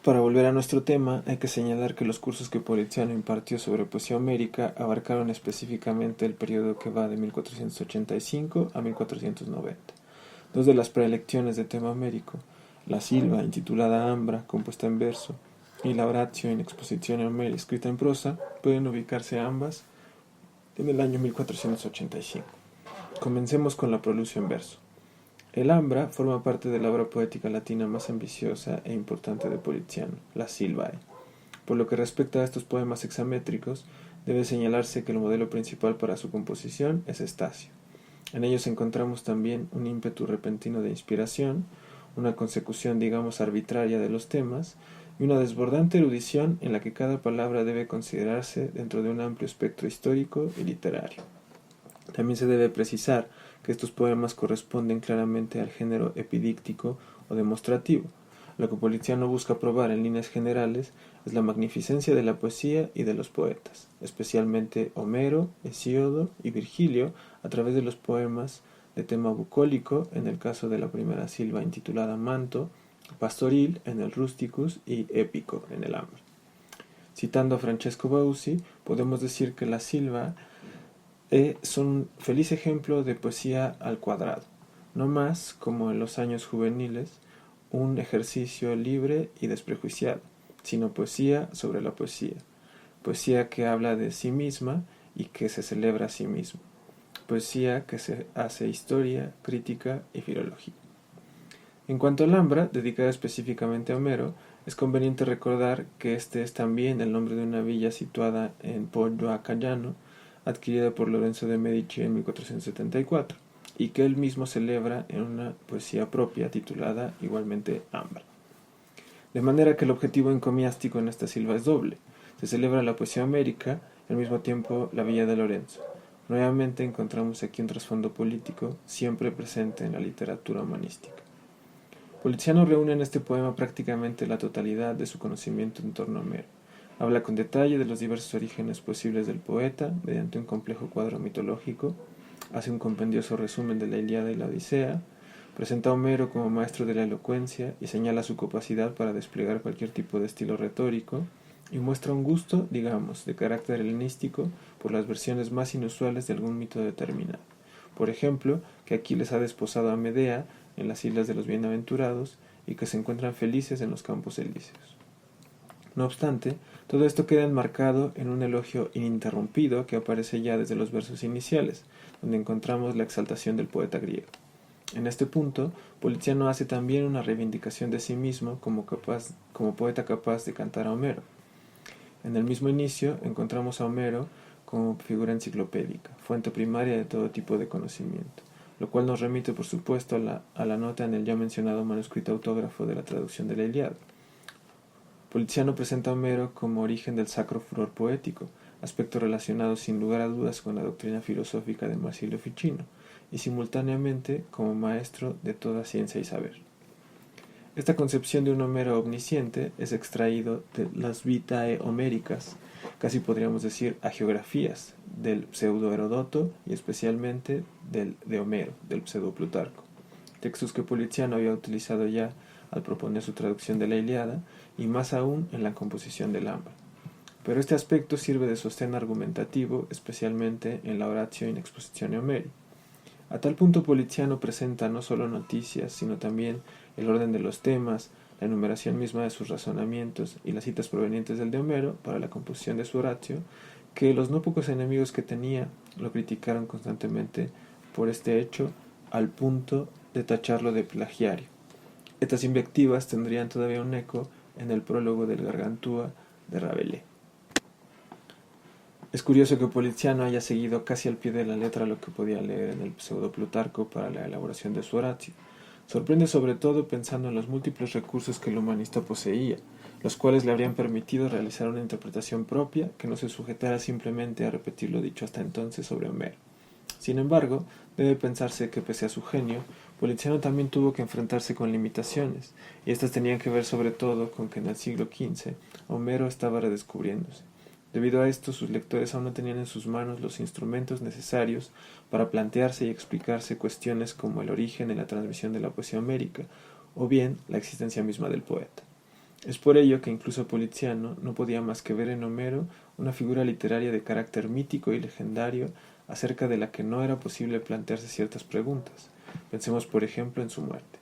Para volver a nuestro tema, hay que señalar que los cursos que Poliziano impartió sobre poesía homérica abarcaron específicamente el periodo que va de 1485 a 1490. Dos de las prelecciones de tema homérico, la Silva, intitulada Ambra, compuesta en verso, y la Oratio in exposizione Homeri, escrita en prosa, pueden ubicarse ambas en el año 1485. Comencemos con la prolucio en verso. El Ambra forma parte de la obra poética latina más ambiciosa e importante de Poliziano, la Silvae. Por lo que respecta a estos poemas hexamétricos, debe señalarse que el modelo principal para su composición es Estacio. En ellos encontramos también un ímpetu repentino de inspiración, una consecución, digamos, arbitraria de los temas, y una desbordante erudición en la que cada palabra debe considerarse dentro de un amplio espectro histórico y literario. También se debe precisar que estos poemas corresponden claramente al género epidíctico o demostrativo. Lo que Poliziano busca probar en líneas generales es la magnificencia de la poesía y de los poetas, especialmente Homero, Hesíodo y Virgilio, a través de los poemas de tema bucólico, en el caso de la primera silva intitulada Manto, pastoril en el Rusticus y épico en el Ambra. Citando a Francesco Bausi, podemos decir que la silva es un feliz ejemplo de poesía al cuadrado, no más, como en los años juveniles, un ejercicio libre y desprejuiciado, sino poesía sobre la poesía, poesía que habla de sí misma y que se celebra a sí misma, poesía que se hace historia, crítica y filología. En cuanto al Ambra, dedicada específicamente a Homero, es conveniente recordar que este es también el nombre de una villa situada en Poggio a Caiano, adquirida por Lorenzo de Medici en 1474, y que él mismo celebra en una poesía propia titulada igualmente Ambra. De manera que el objetivo encomiástico en esta silva es doble. Se celebra la poesía homérica y al mismo tiempo la villa de Lorenzo. Nuevamente encontramos aquí un trasfondo político siempre presente en la literatura humanística. Poliziano reúne en este poema prácticamente la totalidad de su conocimiento en torno a Homero. Habla con detalle de los diversos orígenes posibles del poeta mediante un complejo cuadro mitológico, hace un compendioso resumen de la Ilíada y la Odisea, presenta a Homero como maestro de la elocuencia y señala su capacidad para desplegar cualquier tipo de estilo retórico, y muestra un gusto, digamos, de carácter helenístico por las versiones más inusuales de algún mito determinado. Por ejemplo, que Aquiles ha desposado a Medea en las islas de los bienaventurados y que se encuentran felices en los campos elíseos. No obstante, todo esto queda enmarcado en un elogio ininterrumpido que aparece ya desde los versos iniciales, donde encontramos la exaltación del poeta griego. En este punto, Poliziano hace también una reivindicación de sí mismo como poeta capaz de cantar a Homero. En el mismo inicio encontramos a Homero como figura enciclopédica, fuente primaria de todo tipo de conocimiento, lo cual nos remite por supuesto a la nota en el ya mencionado manuscrito autógrafo de la traducción de la Ilíada. Poliziano presenta a Homero como origen del sacro furor poético, aspecto relacionado sin lugar a dudas con la doctrina filosófica de Marsilio Ficino, y simultáneamente como maestro de toda ciencia y saber. Esta concepción de un Homero omnisciente es extraído de las Vitae homéricas, casi podríamos decir hagiografías, del pseudo Herodoto y especialmente de Homero, del pseudo Plutarco, textos que Poliziano había utilizado ya al proponer su traducción de la Ilíada y más aún en la composición del Ambra. Pero este aspecto sirve de sostén argumentativo, especialmente en la Oratio in exposizione Homeri. A tal punto Poliziano presenta no solo noticias, sino también el orden de los temas, la enumeración misma de sus razonamientos y las citas provenientes del de Homero para la composición de su Horatio, que los no pocos enemigos que tenía lo criticaron constantemente por este hecho al punto de tacharlo de plagiario. Estas invectivas tendrían todavía un eco en el prólogo del Gargantúa de Rabelais. Es curioso que Poliziano haya seguido casi al pie de la letra lo que podía leer en el pseudo Plutarco para la elaboración de su Horatio. Sorprende sobre todo pensando en los múltiples recursos que el humanista poseía, los cuales le habrían permitido realizar una interpretación propia que no se sujetara simplemente a repetir lo dicho hasta entonces sobre Homero. Sin embargo, debe pensarse que pese a su genio, Poliziano también tuvo que enfrentarse con limitaciones, y estas tenían que ver sobre todo con que en el siglo XV Homero estaba redescubriéndose. Debido a esto, sus lectores aún no tenían en sus manos los instrumentos necesarios para plantearse y explicarse cuestiones como el origen y la transmisión de la poesía homérica, o bien la existencia misma del poeta. Es por ello que incluso Poliziano no podía más que ver en Homero una figura literaria de carácter mítico y legendario acerca de la que no era posible plantearse ciertas preguntas. Pensemos, por ejemplo, en su muerte.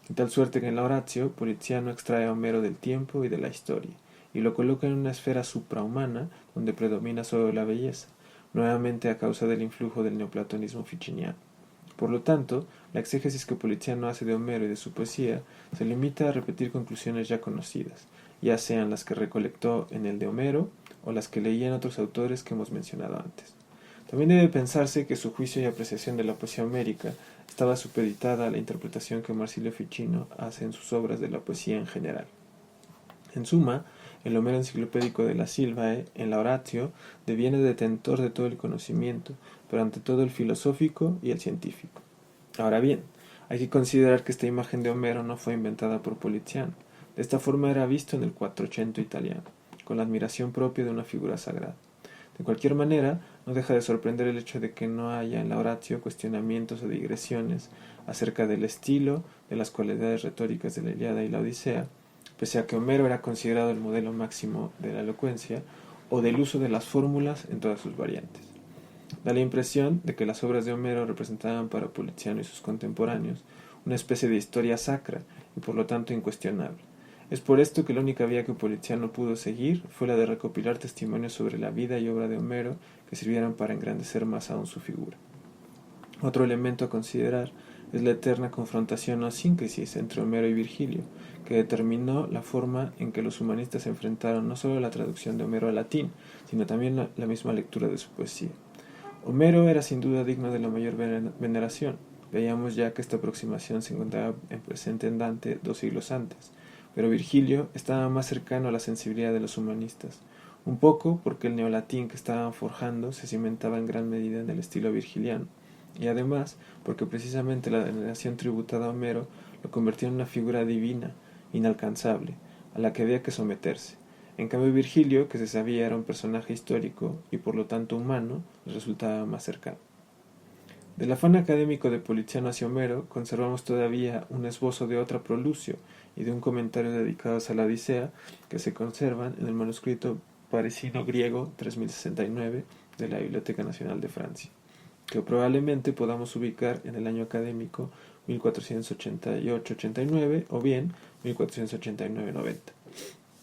De tal suerte que en la Horatio, Poliziano extrae a Homero del tiempo y de la historia, y lo coloca en una esfera suprahumana donde predomina solo la belleza, nuevamente a causa del influjo del neoplatonismo ficiniano. Por lo tanto, la exégesis que Poliziano hace de Homero y de su poesía se limita a repetir conclusiones ya conocidas, ya sean las que recolectó en el de Homero o las que leía en otros autores que hemos mencionado antes. También debe pensarse que su juicio y apreciación de la poesía homérica estaba supeditada a la interpretación que Marsilio Ficino hace en sus obras de la poesía en general. En suma, el Homero enciclopédico de la Silvae, en la Horatio, deviene detentor de todo el conocimiento, pero ante todo el filosófico y el científico. Ahora bien, hay que considerar que esta imagen de Homero no fue inventada por Poliziano. De esta forma era visto en el Quattrocento italiano, con la admiración propia de una figura sagrada. De cualquier manera, no deja de sorprender el hecho de que no haya en la Horatio cuestionamientos o digresiones acerca del estilo, de las cualidades retóricas de la Ilíada y la Odisea, pese a que Homero era considerado el modelo máximo de la elocuencia, o del uso de las fórmulas en todas sus variantes. Da la impresión de que las obras de Homero representaban para Poliziano y sus contemporáneos una especie de historia sacra y por lo tanto incuestionable. Es por esto que la única vía que Poliziano pudo seguir fue la de recopilar testimonios sobre la vida y obra de Homero que sirvieran para engrandecer más aún su figura. Otro elemento a considerar es la eterna confrontación o síntesis entre Homero y Virgilio, que determinó la forma en que los humanistas enfrentaron no solo la traducción de Homero al latín, sino también la misma lectura de su poesía. Homero era sin duda digno de la mayor veneración. Veíamos ya que esta aproximación se encontraba presente en Dante 2 siglos antes, pero Virgilio estaba más cercano a la sensibilidad de los humanistas, un poco porque el neolatín que estaban forjando se cimentaba en gran medida en el estilo virgiliano, y además porque precisamente la veneración tributada a Homero lo convirtió en una figura divina, inalcanzable, a la que había que someterse. En cambio Virgilio, que se sabía era un personaje histórico y por lo tanto humano, le resultaba más cercano. Del afán académico de Poliziano hacia Homero conservamos todavía un esbozo de otra Prolucio y de un comentario dedicados a la Odisea que se conservan en el manuscrito parisino griego 3069 de la Biblioteca Nacional de Francia, que probablemente podamos ubicar en el año académico 1488-89 o bien 1489-90.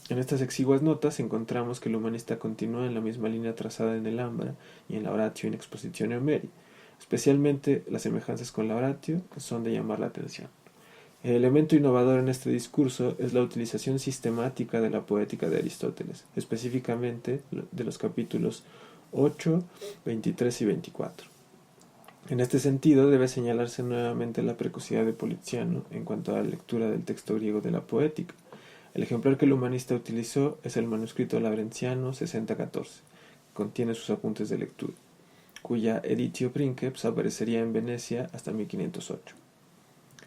En estas exiguas notas encontramos que el humanista continúa en la misma línea trazada en el Ambra y en la Horatio in Expositione Homeri. Especialmente las semejanzas con la Horatio son de llamar la atención. El elemento innovador en este discurso es la utilización sistemática de la poética de Aristóteles, específicamente de los capítulos 8, 23 y 24. En este sentido debe señalarse nuevamente la precocidad de Poliziano en cuanto a la lectura del texto griego de la poética. El ejemplar que el humanista utilizó es el manuscrito labrenciano 6014, que contiene sus apuntes de lectura, cuya editio princeps aparecería en Venecia hasta 1508.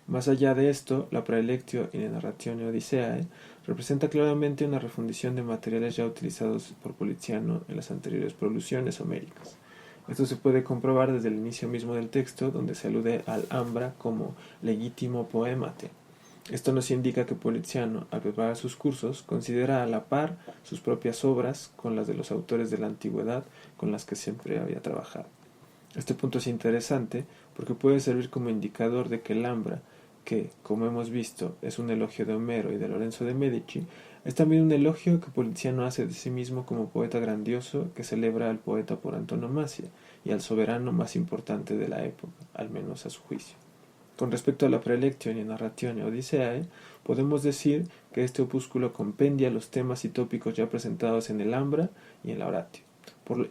Más allá de esto, la Praelectio in Narratione Odiseae representa claramente una refundición de materiales ya utilizados por Poliziano en las anteriores prolusiones homéricas. Esto se puede comprobar desde el inicio mismo del texto, donde se alude al Ambra como legítimo poemate. Esto nos indica que Poliziano, al preparar sus cursos, considera a la par sus propias obras con las de los autores de la antigüedad con las que siempre había trabajado. Este punto es interesante porque puede servir como indicador de que el Ambra, que, como hemos visto, es un elogio de Homero y de Lorenzo de Medici, es también un elogio que Poliziano hace de sí mismo como poeta grandioso que celebra al poeta por antonomasia y al soberano más importante de la época, al menos a su juicio. Con respecto a la Praelectione y Narratione Odiseae, podemos decir que este opúsculo compendia los temas y tópicos ya presentados en el Ambra y en la Horatio,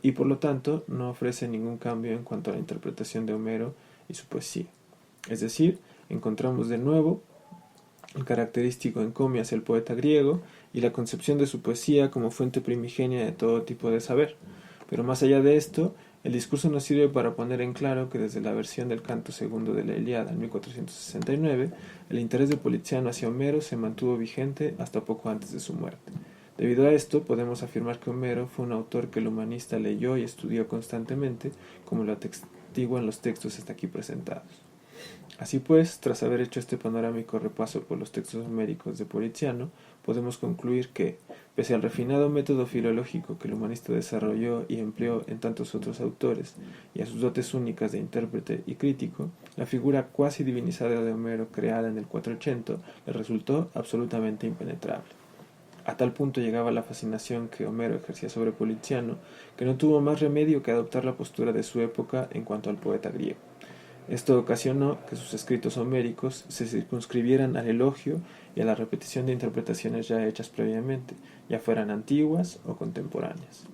y por lo tanto no ofrece ningún cambio en cuanto a la interpretación de Homero y su poesía. Es decir, encontramos de nuevo el característico encomio hacia el poeta griego y la concepción de su poesía como fuente primigenia de todo tipo de saber. Pero más allá de esto, el discurso nos sirve para poner en claro que desde la versión del canto segundo de la Ilíada en 1469, el interés de Poliziano hacia Homero se mantuvo vigente hasta poco antes de su muerte. Debido a esto, podemos afirmar que Homero fue un autor que el humanista leyó y estudió constantemente, como lo atestiguan los textos hasta aquí presentados. Así pues, tras haber hecho este panorámico repaso por los textos homéricos de Poliziano, podemos concluir que, pese al refinado método filológico que el humanista desarrolló y empleó en tantos otros autores, y a sus dotes únicas de intérprete y crítico, la figura cuasi divinizada de Homero creada en el 480 le resultó absolutamente impenetrable. A tal punto llegaba la fascinación que Homero ejercía sobre Poliziano, que no tuvo más remedio que adoptar la postura de su época en cuanto al poeta griego. Esto ocasionó que sus escritos homéricos se circunscribieran al elogio y a la repetición de interpretaciones ya hechas previamente, ya fueran antiguas o contemporáneas.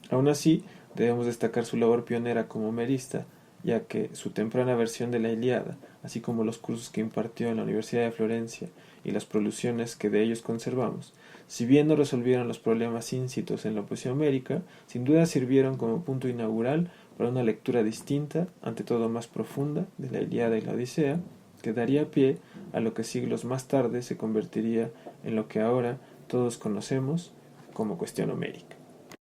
Aun así, debemos destacar su labor pionera como homerista, ya que su temprana versión de la Ilíada, así como los cursos que impartió en la Universidad de Florencia y las prolusiones que de ellos conservamos, si bien no resolvieron los problemas íncitos en la poesía homérica, sin duda sirvieron como punto inaugural para una lectura distinta, ante todo más profunda, de la Ilíada y la Odisea, que daría pie a lo que siglos más tarde se convertiría en lo que ahora todos conocemos como cuestión homérica.